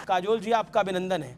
काजोल जी, आपका अभिनंदन है।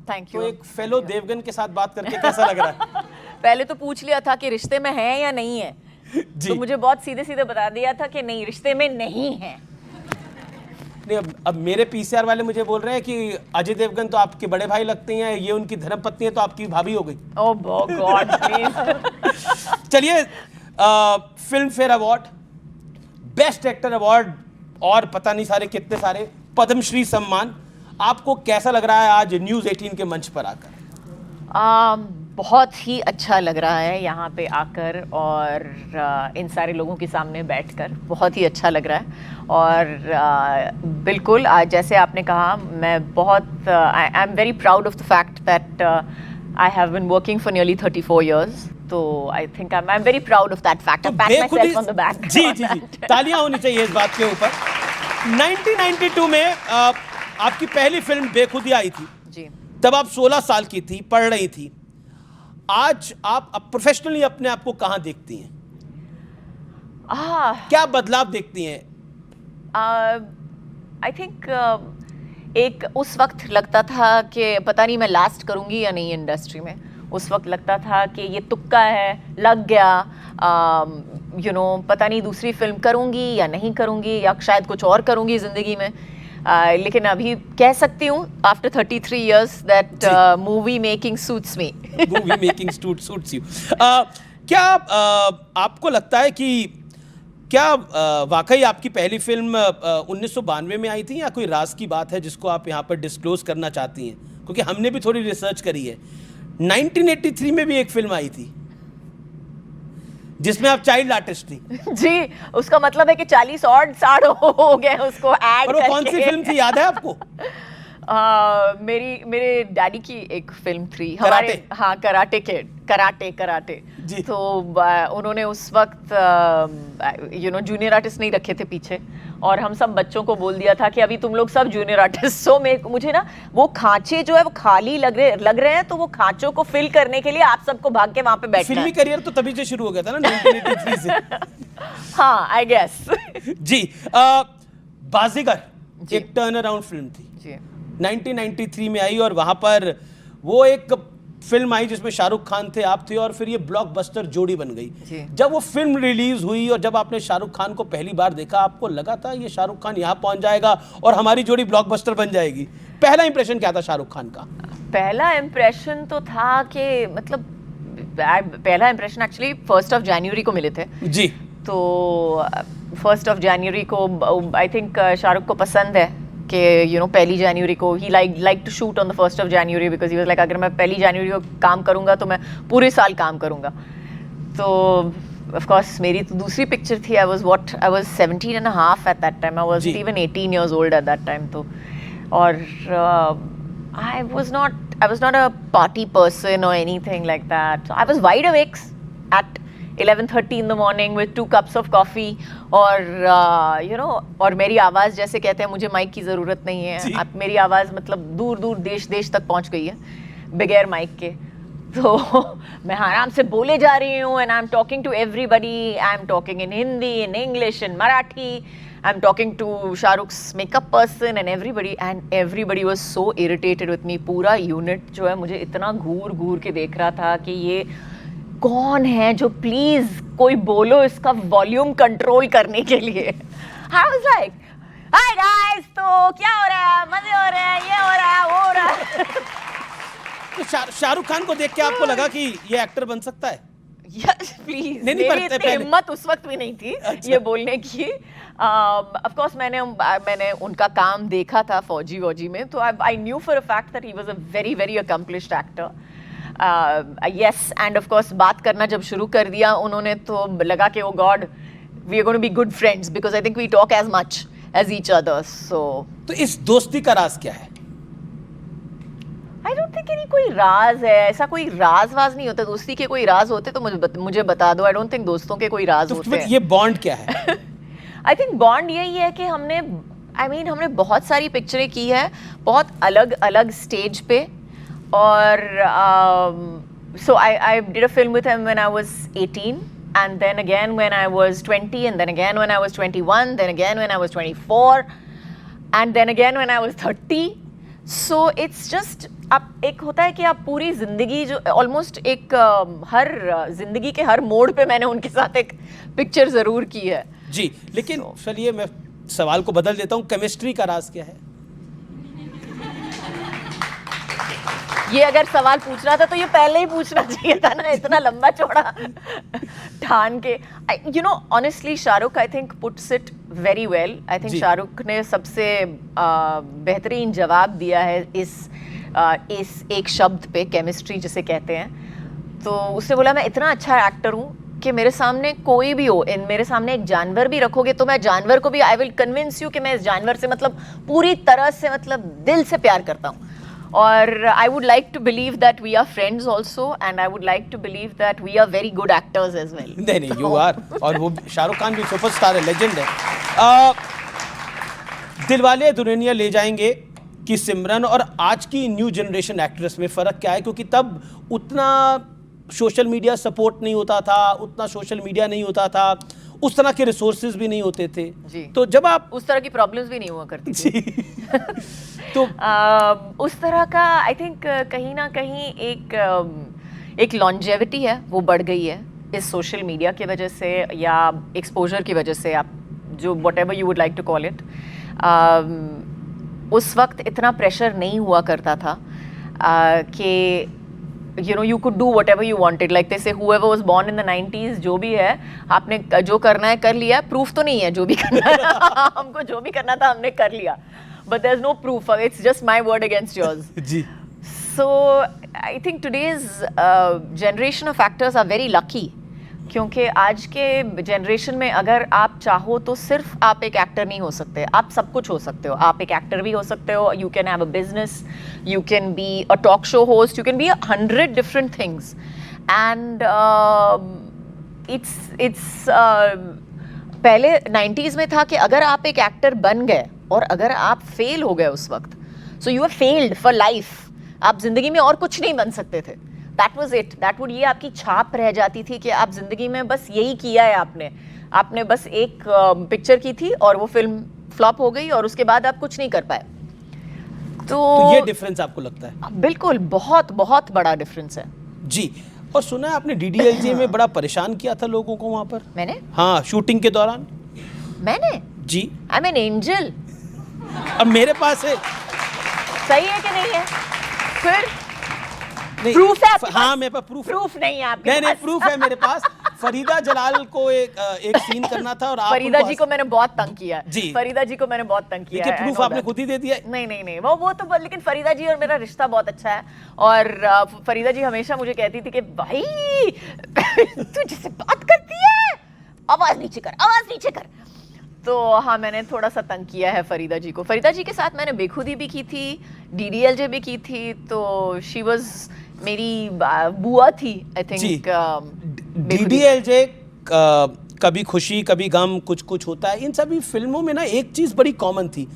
Thank you. तो एक फेलो देवगन के साथ बात करके कैसा लग रहा है? पहले तो पूछ लिया था कि रिश्ते में है या नहीं है, तो मुझे बहुत सीधे सीधे बता दिया था कि नहीं, रिश्ते में नहीं है। नहीं, अब मेरे पीसीआर वाले मुझे बोल रहे हैं कि अजय देवगन तो आपके बड़े भाई लगते हैं, ये उनकी धर्मपत्नी है, तो आपकी भाभी हो गई। ओह गॉड प्लीज। चलिए, film fair award, best actor award और पता नहीं सारे कितने सारे पद्मश्री सम्मान, आपको कैसा लग रहा है आज न्यूज़ 18 के मंच पर आकर? बहुत ही अच्छा लग रहा है यहाँ पे आकर और इन सारे लोगों के सामने बैठकर, बहुत ही अच्छा लग रहा है। और बिल्कुल आज जैसे आपने कहा, मैं बहुत I am very proud of the fact that I have been working for nearly 34 years, तो I think I am very proud of that fact. I pat myself on the back. जी जी जी, तालियां होनी चाहिए इस बात के ऊपर। 1992 में आपकी पहली फिल्म बेखुदी आई थी जी। तब आप 16 साल की थी, पढ़ रही थी। आज आप प्रोफेशनली अपने आप को कहाँ देखती हैं? क्या बदलाव देखती हैं? आई थिंक एक उस वक्त लगता था कि पता नहीं मैं लास्ट करूंगी या नहीं इंडस्ट्री में। उस वक्त लगता था कि ये तुक्का है, लग गया, पता नहीं दूसरी फिल्म करूंगी या नहीं करूंगी, या शायद कुछ और करूंगी ज़िंदगी में। लेकिन अभी कह सकती हूँ after 33 years that movie making suits me. Movie making suits you. क्या आपको लगता है कि क्या वाकई आपकी पहली फिल्म 1992 में आई थी, या कोई राज की बात है जिसको आप यहाँ पर डिस्क्लोज करना चाहती हैं? क्योंकि हमने भी थोड़ी रिसर्च करी है, 1983 में भी एक फिल्म आई थी जिसमें आप चाइल्ड आर्टिस्ट थी। जी, उसका मतलब है कि 40 और साल हो गए उसको ऐड और वो कौन सी फिल्म थी, याद है आपको? मेरे डैडी की एक फिल्म थी कराटे। हमारे, हाँ, कराटे जी। तो उन्होंने उस वक्त जूनियर आर्टिस्ट नहीं रखे थे पीछे, और हम सब बच्चों को बोल दिया था कि अभी तुम लोग सब जूनियर आर्टिस्ट हो। मुझे ना वो खांचे जो है वो खाली लग रहे हैं, तो वो खांचों को फिल करने के लिए आप सबको भाग के वहां पे बैठना फिल्मी करियर तो तभी से शुरू हो गया था ना, 1983 से। हाँ, आई गेस। जी, बाजीगर एक टर्न अराउंड फिल्म थी जी। 1993 में आई, और वहां पर वो एक फिल्म आई जिसमें शाहरुख खान थे, आप थे, और फिर ये ब्लॉकबस्टर जोड़ी बन गई। जब वो फिल्म रिलीज हुई और जब आपने शाहरुख खान को पहली बार देखा, आपको लगा था ये शाहरुख खान यहाँ पहुंच जाएगा और हमारी जोड़ी ब्लॉकबस्टर बन जाएगी? पहला इंप्रेशन क्या था शाहरुख खान का? पहला इंप्रेशन तो था कि मतलब पहला impression actually 1st of January को मिले थे जी। तो 1st of January को आई थिंक शाहरुख को पसंद है कि पहली जनवरी को ही like to shoot on the 1st of January because he was like अगर मैं पहली जनवरी को काम करूंगा तो मैं पूरे साल काम करूंगा। तो ऑफ कोर्स मेरी तो दूसरी पिक्चर थी। I was 17 and a half at that time. I wasn't even 18 years old at that time. तो और I was not a party person or anything like that. So I was wide awake at 11:30 in the morning with 2 cups of coffee और और मेरी आवाज़, जैसे कहते हैं मुझे माइक की ज़रूरत नहीं है, अब मेरी आवाज़ मतलब दूर दूर देश तक पहुंच गई है बगैर माइक के। तो मैं आराम से बोले जा रही हूँ and I'm talking to everybody. I'm talking in Hindi, in English, in Marathi. I'm talking to Shahrukh's makeup person and everybody was so irritated with me. पूरा यूनिट जो है मुझे इतना घूर के देख रहा था कि ये कौन है जो प्लीज कोई बोलो इसका वॉल्यूम कंट्रोल करने के लिए। I was like, hi guys, तो क्या हो रहा है, मजे हो रहे हैं, ये हो रहा है, वो हो रहा है। तो शाहरुख खान को देख के आपको लगा कि ये एक्टर बन सकता है? Yes, please. नहीं, मेरी इतनी हिम्मत उस वक्त भी नहीं थी ये बोलने की। Of course मैंने उनका काम देखा था फौजी में, तो I knew for a fact that he was a very very accomplished actor. Yes, and of course बात करना जब शुरू कर दिया उन्होंने तो लगा कि oh God, we are going to be good friends because I think we talk as much as each other. So तो इस दोस्ती का राज क्या है? I don't think कोई राज है, ऐसा कोई राज नहीं होता। दोस्ती के कोई राज होते तो मुझे बता दो। I don't think दोस्तों के कोई राज होते हैं। ये बॉन्ड क्या है? I think बॉन्ड यही है कि हमने बहुत सारी पिक्चरें की है बहुत अलग स्टेज पे, और so I did a film with him when I was 18 and then again when I was 20 and then again when I was 21, then again when I was 24 and then again when I was 30. So it's just आप एक होता है कि आप पूरी जिंदगी जो almost एक हर जिंदगी के हर मोड़ पे मैंने उनके साथ एक पिक्चर जरूर की है जी। लेकिन चलिए मैं सवाल को बदल देता हूँ, केमिस्ट्री का राज क्या है? ये अगर सवाल पूछना था तो ये पहले ही पूछना चाहिए था ना, इतना लंबा चौड़ा ठान के। You know honestly Shahrukh I think puts it very well. I think Shahrukh ने सबसे बेहतरीन जवाब दिया है इस एक शब्द पे, केमिस्ट्री जिसे कहते हैं। तो उसने बोला मैं इतना अच्छा एक्टर हूँ कि मेरे सामने कोई भी हो, मेरे सामने एक जानवर भी रखोगे तो मैं जानवर को भी आई विल कन्विंस यू कि मैं इस जानवर से मतलब पूरी तरह से मतलब दिल से प्यार करता हूँ। और I would like to believe that we are friends also and I would like to believe that we are very good actors as well. नहीं यू आर, और वो शाहरुख खान भी सुपरस्टार है, लेजेंड है। दिलवाले दुल्हनिया ले जाएंगे कि सिमरन और आज की न्यू जनरेशन एक्ट्रेस में फ़र्क क्या है? क्योंकि तब उतना सोशल मीडिया सपोर्ट नहीं होता था, उतना सोशल मीडिया नहीं होता था, उस तरह के रिसोर्सेज भी नहीं होते थे जी। तो जब आप उस तरह की प्रॉब्लम्स भी नहीं हुआ करती थी। तो उस तरह का आई थिंक कहीं ना कहीं एक लॉन्जेविटी है वो बढ़ गई है इस सोशल मीडिया की वजह से या एक्सपोजर की वजह से, आप जो whatever you would like to call it. उस वक्त इतना प्रेशर नहीं हुआ करता था कि you know you could do whatever you wanted, like they say whoever was born in the 90s, जो भी है आपने जो करना है कर लिया, प्रूफ तो नहीं है जो भी करना है हमको जो भी करना था हमने कर लिया, but there's no proof, it's just my word against yours ji. so I think today's generation of actors are very lucky, क्योंकि आज के जनरेशन में अगर आप चाहो तो सिर्फ आप एक एक्टर नहीं हो सकते, आप सब कुछ हो सकते हो। आप एक एक्टर भी हो सकते हो, you can have a business, you can be a talk show host, you can be 100 different things and it's पहले 90s में था कि अगर आप एक एक्टर बन गए और अगर आप फेल हो गए उस वक्त, so you are failed for life, आप जिंदगी में और कुछ नहीं बन सकते थे। That was it. That would ये आपकी छाप रह जाती थी कि आप जिंदगी में बस यही किया है, आपने बस एक पिक्चर की थी और वो फिल्म फ्लॉप हो गई और उसके बाद आप कुछ नहीं कर पाए। तो ये डिफरेंस आपको लगता है? बिल्कुल, बहुत बहुत बड़ा डिफरेंस है जी। और सुना है आपने DDLJ में बड़ा परेशान किया था लोगों को वहां पर? मैंने? हाँ, शूटिंग के दौरान। मैंने? जी। I am an angel. अब मेरे पास है। सही है कि नहीं है? फिर प्रूफ है? हाँ मेरे पास प्रूफ नहीं है आपके नहीं प्रूफ है मेरे पास। फरीदा जलाल को एक सीन करना था और आप फरीदा जी को मैंने बहुत तंग किया जी। फरीदा जी को मैंने बहुत तंग किया है। प्रूफ आपने खुद ही दे दिया? नहीं वो तो, लेकिन फरीदा जी और मेरा रिश्ता बहुत अच्छा है और फरीदा जी हमेशा मुझे कहती थी कि भाई तू जिससे बात करती है आवाज नीचे कर। तो हाँ, मैंने थोड़ा सा तंग किया है फरीदा जी को। फरीदा जी के साथ मैंने बेखुदी भी की थी, DDLJ भी की थी, तो शी वाज मेरी बुआ थी आई थिंक। DDLJ कभी खुशी कभी गम कुछ कुछ होता है, इन सभी फिल्मों में ना एक चीज बड़ी कॉमन थी,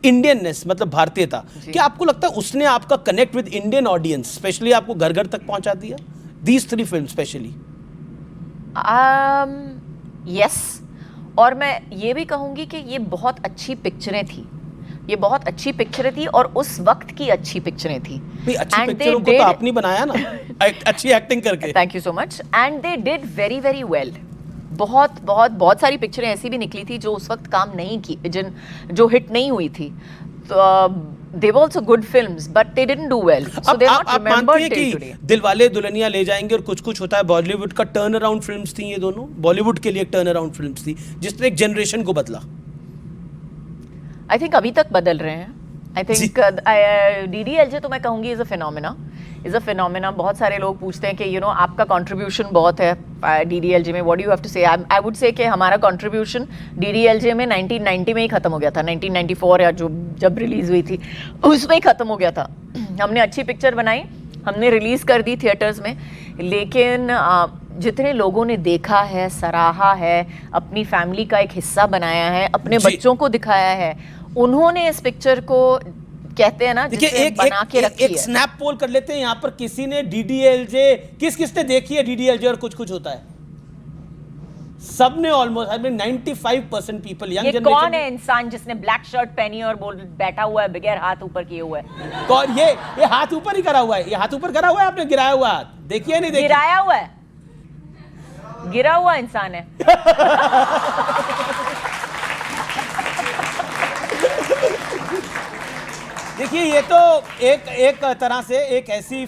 इंडियननेस, मतलब भारतीयता। क्या आपको लगता है उसने आपका connect with Indian audience specially आपको घर घर तक पहुंचा दिया? These 3 film specially. यस, और मैं ये भी कहूंगी कि ये बहुत अच्छी पिक्चरें थी, ये बहुत अच्छी पिक्चरें थी और उस वक्त की अच्छी पिक्चरें थी। अच्छी पिक्चरों को तो आपने बनाया ना अच्छी एक्टिंग करके। Thank you so much. And they did very very well. बहुत सारी पिक्चरें ऐसी भी निकली थी जो उस वक्त काम नहीं की, जो हिट नहीं हुई थी, तो they were also good films but they didn't do well, so they're not remembered till today. Dilwale Dulhania ले जाएंगे और कुछ कुछ होता है बॉलीवुड का टर्न अराउंड फिल्म्स थी ये दोनों, बॉलीवुड के लिए एक टर्न अराउंड फिल्म्स थी जिसने एक जनरेशन को बदला। आई थिंक अभी तक बदल रहे हैं। आई थिंक DDLJ तो मैं कहूँगी इज़ अ फिनोमेना। बहुत सारे लोग पूछते हैं कि आपका कंट्रीब्यूशन बहुत है DDLJ में, what do you have to say? I would say कि हमारा कंट्रीब्यूशन DDLJ में 1990 में ही ख़त्म हो गया था, 1994 या जब रिलीज़ हुई थी उसमें ही ख़त्म हो गया था। हमने अच्छी पिक्चर बनाई, हमने रिलीज़ कर दी थिएटर्स में, लेकिन जितने लोगों ने देखा है, सराहा है, अपनी फैमिली का एक हिस्सा बनाया है, अपने बच्चों को दिखाया है, उन्होंने इस पिक्चर को कहते हैं ना जिसे बना के रखी है। एक स्नैप पोल कर लेते हैं यहाँ पर, किसी ने DDLJ किसने देखी है DDLJ और कुछ कुछ होता है? सबने ऑलमोस्ट 95% पीपल यंग ये जनरेशन। कौन है इंसान जिसने ब्लैक शर्ट पहनी है और बोल बैठा हुआ है बगैर हाथ ऊपर किए हुए है? कौन? ये हाथ ऊपर ही करा हुआ है, ये हाथ ऊपर करा हुआ है, आपने गिराया हुआ हाथ देखिए नहीं देखिए? गिराया हुआ है, गिरा हुआ इंसान है। देखिए ये तो एक तरह से एक ऐसी